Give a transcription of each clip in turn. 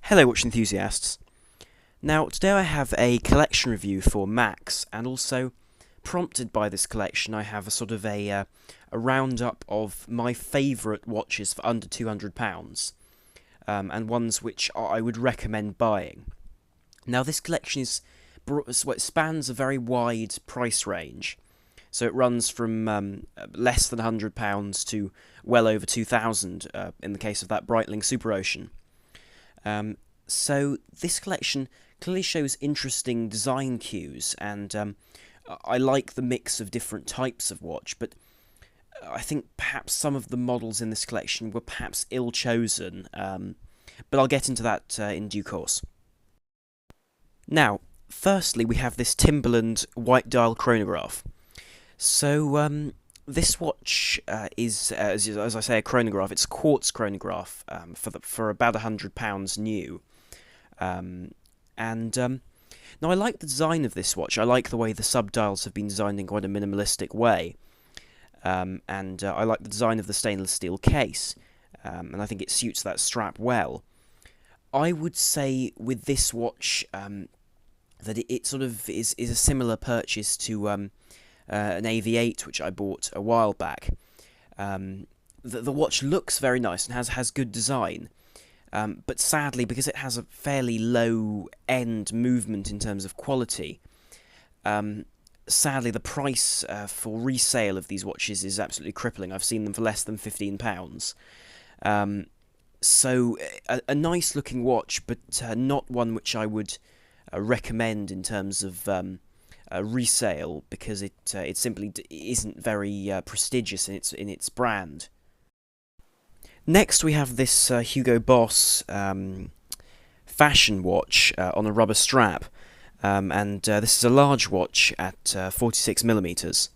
Hello watch enthusiasts. Now today I have a collection review for Max, and also prompted by this collection I have a sort of a roundup of my favourite watches for under £200, and ones which I would recommend buying. Now this collection it spans a very wide price range, so it runs from less than £100 to well over £2,000 in the case of that Breitling Super Ocean. So this collection clearly shows interesting design cues, and I like the mix of different types of watch, but I think perhaps some of the models in this collection were perhaps ill-chosen, but I'll get into that in due course. Now, firstly we have this Timberland white dial chronograph. So this watch is, as I say, a chronograph. It's a quartz chronograph for about £100 new. Now I like the design of this watch. I like the way the subdials have been designed in quite a minimalistic way, and I like the design of the stainless steel case, and I think it suits that strap well. I would say with this watch that it sort of is a similar purchase to an AV8 which I bought a while back. The watch looks very nice and has good design. But sadly, because it has a fairly low-end movement in terms of quality, sadly the price for resale of these watches is absolutely crippling. I've seen them for less than £15. So a nice-looking watch, but not one which I would recommend in terms of resale, because it simply isn't very prestigious in its brand. Next we have this Hugo Boss fashion watch on a rubber strap, and this is a large watch at 46mm,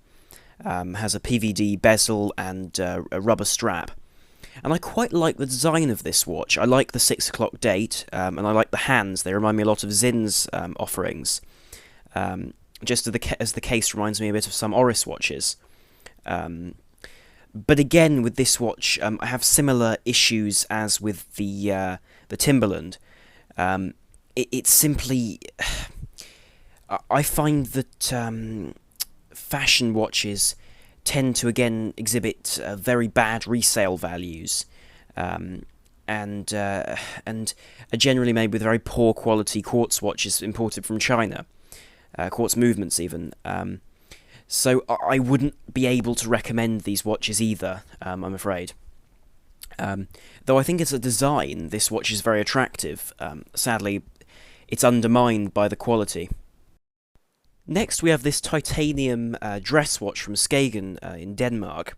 has a PVD bezel and a rubber strap, and I quite like the design of this watch. I like the 6 o'clock date, and I like the hands. They remind me a lot of Zinn's offerings, just as the case reminds me a bit of some Oris watches. But again, with this watch, I have similar issues as with the Timberland. It's simply, I find that fashion watches tend to again exhibit very bad resale values, and are generally made with very poor quality quartz watches imported from China, quartz movements even. So I wouldn't be able to recommend these watches either, I'm afraid. Though I think as a design, this watch is very attractive. Sadly, it's undermined by the quality. Next we have this titanium dress watch from Skagen in Denmark.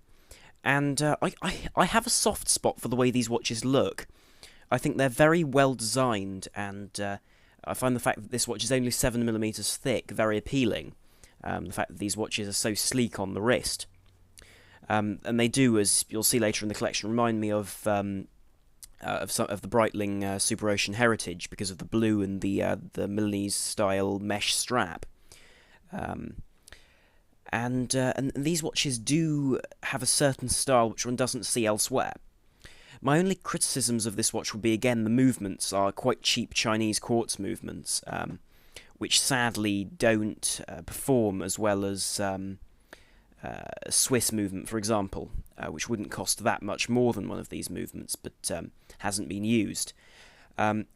And I have a soft spot for the way these watches look. I think they're very well designed, and I find the fact that this watch is only 7mm thick very appealing. The fact that these watches are so sleek on the wrist. And they do, as you'll see later in the collection, remind me of some of the Breitling Super Ocean heritage because of the blue and the Milanese style mesh strap. And these watches do have a certain style which one doesn't see elsewhere. My only criticisms of this watch would be, again, the movements are quite cheap Chinese quartz movements, which sadly don't perform as well as a Swiss movement, for example, which wouldn't cost that much more than one of these movements, but hasn't been used.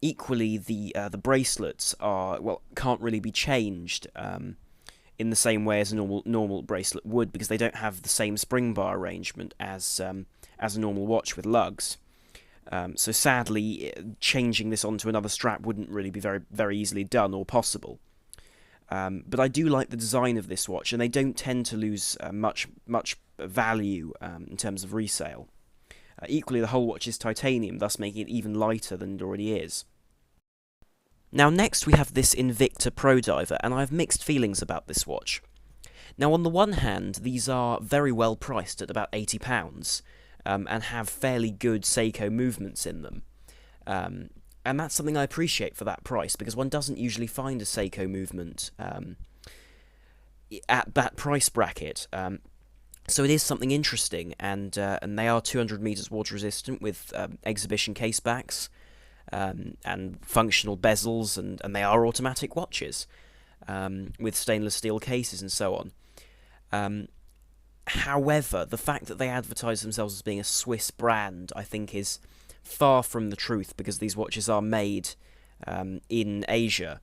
Equally, the bracelets can't really be changed in the same way as a normal bracelet would, because they don't have the same spring bar arrangement as a normal watch with lugs. So sadly, changing this onto another strap wouldn't really be very easily done or possible. But I do like the design of this watch, and they don't tend to lose much value in terms of resale. Equally, the whole watch is titanium, thus making it even lighter than it already is. Now next we have this Invicta Pro Diver, and I have mixed feelings about this watch. Now on the one hand, these are very well priced at about £80, and have fairly good Seiko movements in them. And that's something I appreciate for that price, because one doesn't usually find a Seiko movement at that price bracket. So it is something interesting, and they are 200 meters water resistant with exhibition case backs. and functional bezels, and they are automatic watches with stainless steel cases and so on. However, the fact that they advertise themselves as being a Swiss brand, I think, is far from the truth, because these watches are made in Asia.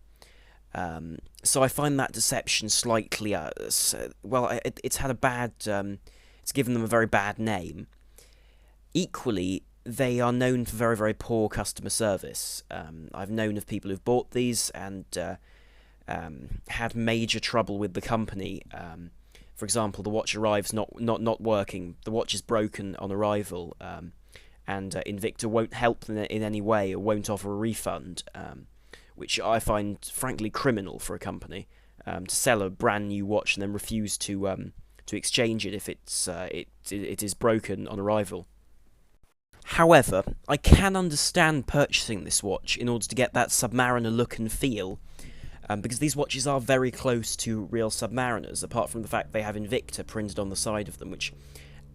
So I find that deception slightly, it's had a bad, it's given them a very bad name. Equally, they are known for very, very poor customer service. I've known of people who've bought these and had major trouble with the company. For example, the watch arrives not working, the watch is broken on arrival, and Invicta won't help them in any way or won't offer a refund, which I find frankly criminal for a company to sell a brand new watch and then refuse to exchange it if it is broken on arrival. However, I can understand purchasing this watch in order to get that Submariner look and feel, because these watches are very close to real Submariners, apart from the fact they have Invicta printed on the side of them, which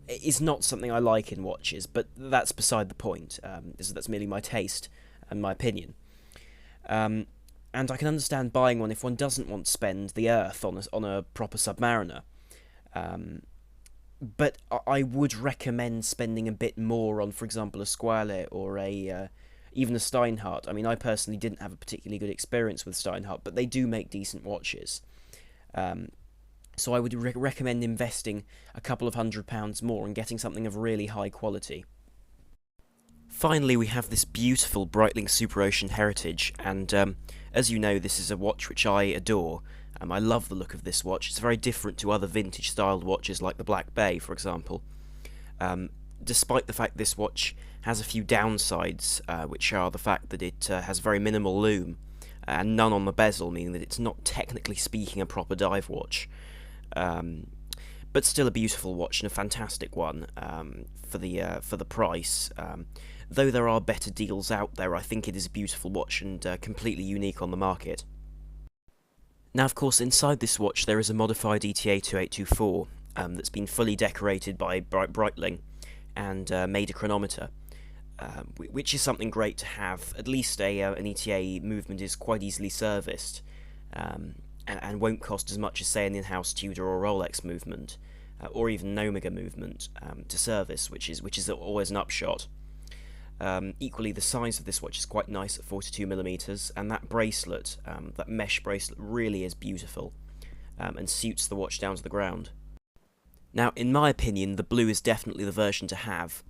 is not something I like in watches, but that's beside the point. That's merely my taste and my opinion. And I can understand buying one if one doesn't want to spend the earth on a proper Submariner. But I would recommend spending a bit more on, for example, a Squale or even a Steinhardt. I mean, I personally didn't have a particularly good experience with Steinhardt, but they do make decent watches. So I would recommend investing a couple of £100 more and getting something of really high quality. Finally, we have this beautiful Breitling Super Ocean Heritage, and as you know, this is a watch which I adore. I love the look of this watch. It's very different to other vintage-styled watches like the Black Bay, for example. Despite the fact this watch has a few downsides, which are the fact that it has very minimal lume and none on the bezel, meaning that it's not technically speaking a proper dive watch. But still a beautiful watch and a fantastic one for the price. Though there are better deals out there, I think it is a beautiful watch and completely unique on the market. Now, of course, inside this watch there is a modified ETA 2824 that's been fully decorated by Breitling and made a chronometer, which is something great to have. At least an ETA movement is quite easily serviced, and won't cost as much as, say, an in-house Tudor or Rolex movement, or even an Omega movement to service, which is always an upshot. Equally, the size of this watch is quite nice at 42mm, and that bracelet, that mesh bracelet, really is beautiful and suits the watch down to the ground. Now, in my opinion, the blue is definitely the version to have.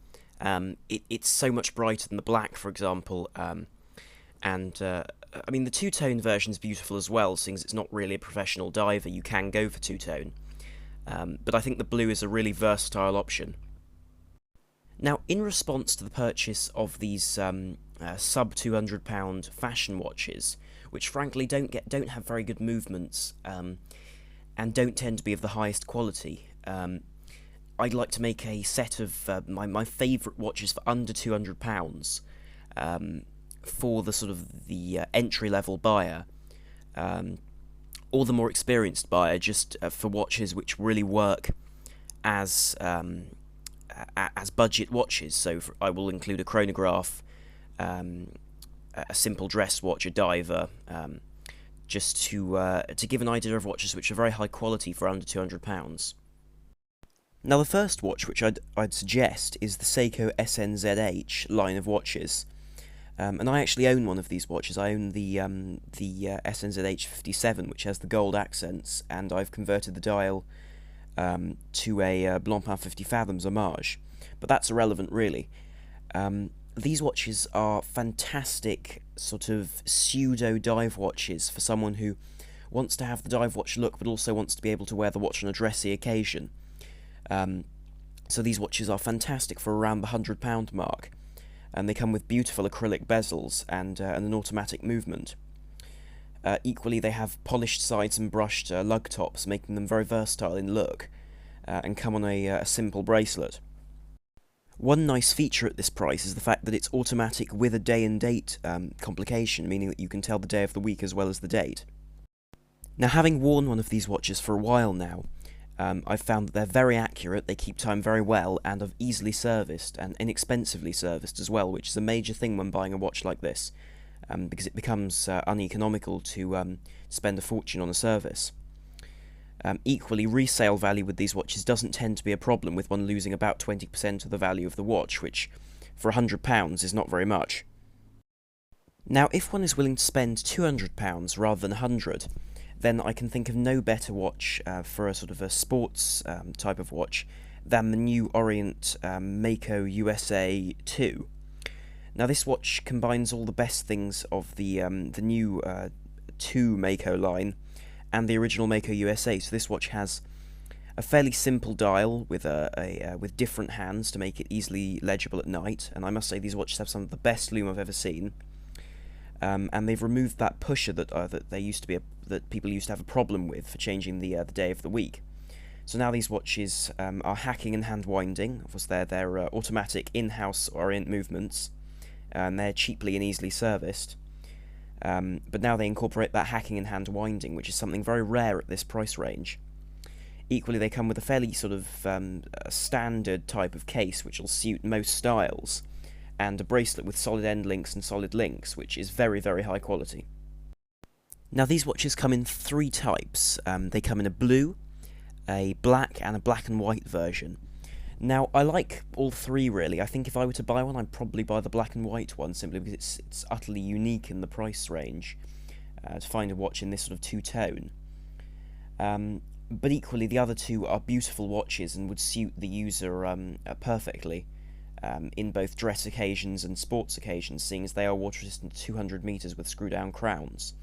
It's so much brighter than the black, for example, and I mean, the two-tone version is beautiful as well, seeing as it's not really a professional diver. You can go for two-tone, but I think the blue is a really versatile option. Now, in response to the purchase of these sub £200 fashion watches, which frankly don't have very good movements and don't tend to be of the highest quality, I'd like to make a set of my favourite watches for under £200 for the sort of the entry-level buyer, or the more experienced buyer, just for watches which really work as budget watches. So I will include a chronograph, a simple dress watch, a diver, just to give an idea of watches which are very high quality for under £200. Now, the first watch which I'd suggest is the Seiko SNZH line of watches, and I actually own one of these watches. I own the SNZH 57, which has the gold accents, and I've converted the dial to a Blancpain 50 Fathoms homage, but that's irrelevant really. These watches are fantastic sort of pseudo dive watches for someone who wants to have the dive watch look but also wants to be able to wear the watch on a dressy occasion. So these watches are fantastic for around the £100 mark, and they come with beautiful acrylic bezels and an automatic movement. Equally, they have polished sides and brushed lug tops, making them very versatile in look, and come on a simple bracelet. One nice feature at this price is the fact that it's automatic with a day and date complication, meaning that you can tell the day of the week as well as the date. Now, having worn one of these watches for a while now, I've found that they're very accurate, they keep time very well, and are easily serviced and inexpensively serviced as well, which is a major thing when buying a watch like this, because it becomes uneconomical to spend a fortune on a service. Equally, resale value with these watches doesn't tend to be a problem, with one losing about 20% of the value of the watch, which for £100 is not very much. Now, if one is willing to spend £200 rather than £100, then I can think of no better watch for a sort of a sports type of watch than the new Orient Mako USA 2. Now, this watch combines all the best things of the new 2 Mako line and the original Mako USA. So this watch has a fairly simple dial with with different hands to make it easily legible at night, and I must say these watches have some of the best lume I've ever seen. And they've removed that pusher that that people used to have a problem with for changing the day of the week. So now these watches are hacking and hand winding. Of course, they're automatic in-house Orient movements, and they're cheaply and easily serviced. But now they incorporate that hacking and hand winding, which is something very rare at this price range. Equally, they come with a fairly sort of standard type of case, which will suit most styles, and a bracelet with solid end links and solid links, which is very, very high quality. Now, these watches come in 3 types. They come in a blue, a black, and a black and white version. Now, I like all 3 really. I think if I were to buy one, I'd probably buy the black and white one, simply because it's utterly unique in the price range to find a watch in this sort of two-tone. But equally, the other 2 are beautiful watches and would suit the user perfectly. In both dress occasions and sports occasions, seeing as they are water resistant to 200 metres with screw-down crowns.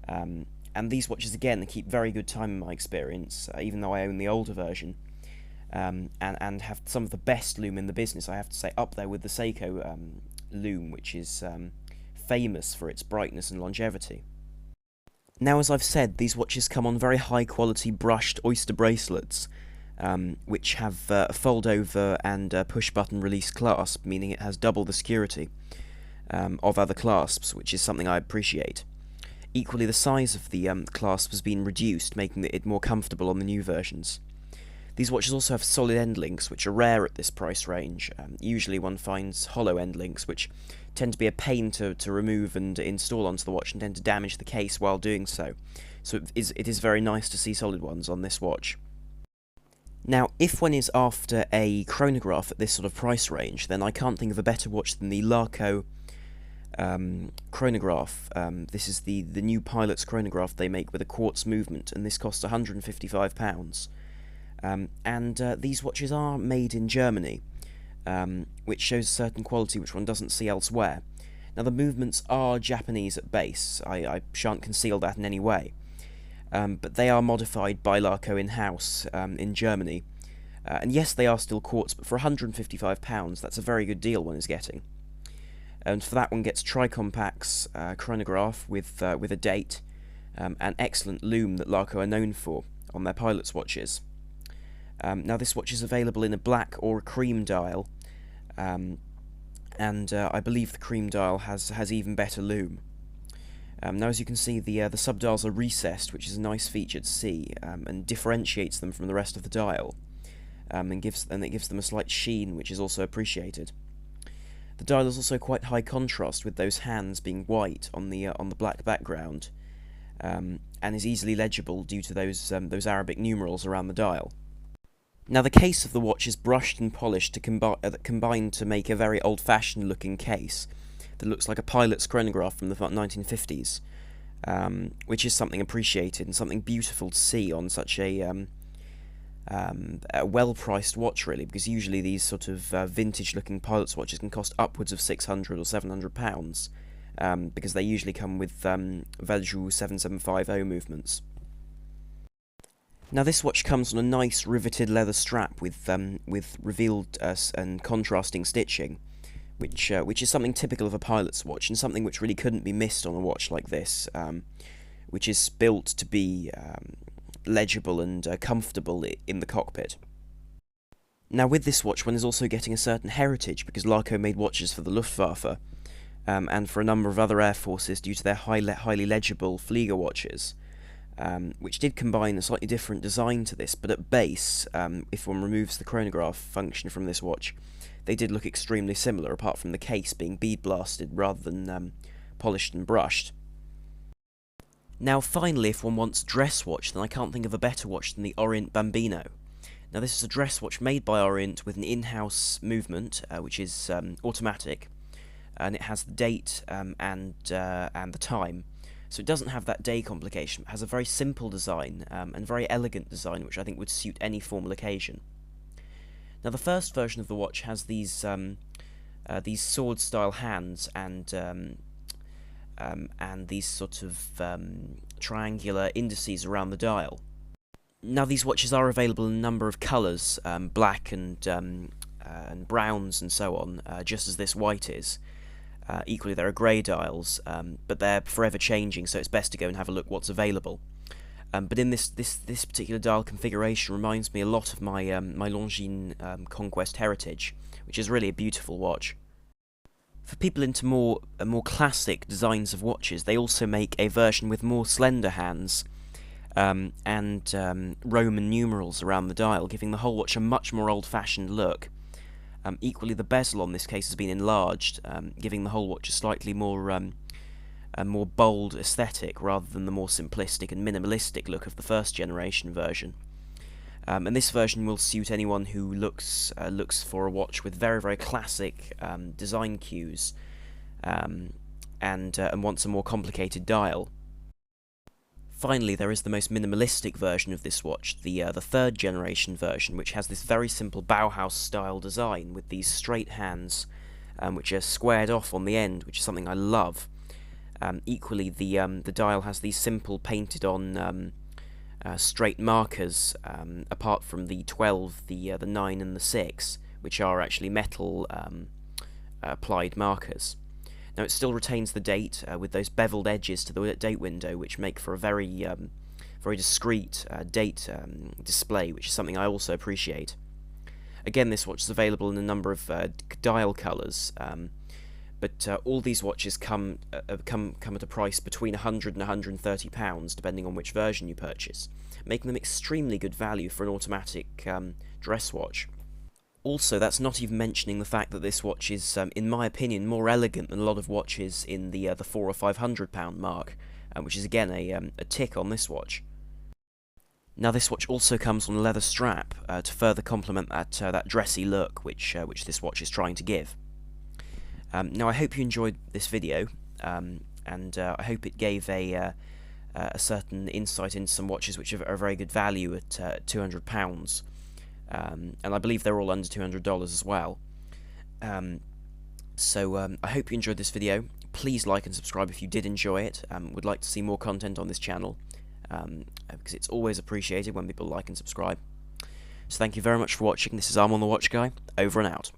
And these watches, again, they keep very good time in my experience, even though I own the older version, and have some of the best lume in the business, I have to say, up there with the Seiko lume, which is famous for its brightness and longevity. Now, as I've said, these watches come on very high-quality brushed oyster bracelets, which have a fold-over and push-button release clasp, meaning it has double the security of other clasps, which is something I appreciate. Equally, the size of the clasp has been reduced, making it more comfortable on the new versions. These watches also have solid end links, which are rare at this price range. Usually one finds hollow end links, which tend to be a pain to remove and install onto the watch, and tend to damage the case while doing so. So it is very nice to see solid ones on this watch. Now, if one is after a chronograph at this sort of price range, then I can't think of a better watch than the Larco chronograph. This is the new pilot's chronograph they make with a quartz movement, and this costs £155. These watches are made in Germany, which shows a certain quality which one doesn't see elsewhere. Now, the movements are Japanese at base, I shan't conceal that in any way. But they are modified by Larco in-house in Germany. And yes, they are still quartz, but for £155, that's a very good deal one is getting. And for that, one gets Tricompact's chronograph with a date, and excellent lume that Larco are known for on their pilot's watches. Now, this watch is available in a black or a cream dial, and I believe the cream dial has even better lume. Now, as you can see, the subdials are recessed, which is a nice feature to see, and differentiates them from the rest of the dial, and it gives them a slight sheen, which is also appreciated. The dial is also quite high contrast, with those hands being white on the black background, and is easily legible due to those Arabic numerals around the dial. Now, the case of the watch is brushed and polished that combine to make a very old-fashioned looking case that looks like a pilot's chronograph from the 1950s, which is something appreciated and something beautiful to see on such a well-priced watch, really, because usually these sort of vintage-looking pilot's watches can cost upwards of £600 or £700, because they usually come with Valjoux 7750 movements. Now, this watch comes on a nice riveted leather strap with revealed and contrasting stitching, which is something typical of a pilot's watch, and something which really couldn't be missed on a watch like this, which is built to be legible and comfortable in the cockpit. Now, with this watch, one is also getting a certain heritage, because Larco made watches for the Luftwaffe, and for a number of other air forces due to their highly legible Flieger watches. which did combine a slightly different design to this, but at base, if one removes the chronograph function from this watch, they did look extremely similar, apart from the case being bead blasted rather than polished and brushed. Now finally, if one wants dress watch, then I can't think of a better watch than the Orient Bambino. Now this is a dress watch made by Orient with an in-house movement, which is automatic, and it has the date and the time. So it doesn't have that day complication. It has a very simple design and very elegant design, which I think would suit any formal occasion. Now the first version of the watch has these sword-style hands and these sort of triangular indices around the dial. Now these watches are available in a number of colours, black and browns and so on, just as this white is. Equally, there are grey dials, but they're forever changing, so it's best to go and have a look what's available. But in this particular dial configuration reminds me a lot of my Longines Conquest Heritage, which is really a beautiful watch. For people into more classic designs of watches, they also make a version with more slender hands and Roman numerals around the dial, giving the whole watch a much more old-fashioned look. Equally, the bezel on this case has been enlarged, giving the whole watch a slightly more bold aesthetic rather than the more simplistic and minimalistic look of the first generation version. And this version will suit anyone who looks for a watch with very, very classic design cues and wants a more complicated dial. Finally, there is the most minimalistic version of this watch, the third generation version, which has this very simple Bauhaus-style design with these straight hands, which are squared off on the end, which is something I love. Equally, the dial has these simple painted-on straight markers, apart from the 12, the 9, and the 6, which are actually metal applied markers. Now it still retains the date with those beveled edges to the date window, which make for a very discreet date display, which is something I also appreciate. Again, this watch is available in a number of dial colours, but all these watches come at a price between £100 and £130, depending on which version you purchase, making them extremely good value for an automatic dress watch. Also, that's not even mentioning the fact that this watch is, in my opinion, more elegant than a lot of watches in the £400 or £500 mark, which is again a tick on this watch. Now, this watch also comes on a leather strap to further complement that dressy look which this watch is trying to give. Now, I hope you enjoyed this video, and I hope it gave a certain insight into some watches which are very good value at £200. And I believe they're all under $200 as well. So I hope you enjoyed this video. Please like and subscribe if you did enjoy it. Would like to see more content on this channel, because it's always appreciated when people like and subscribe. So thank you very much for watching. This is I'm on the Watch Guy, over and out.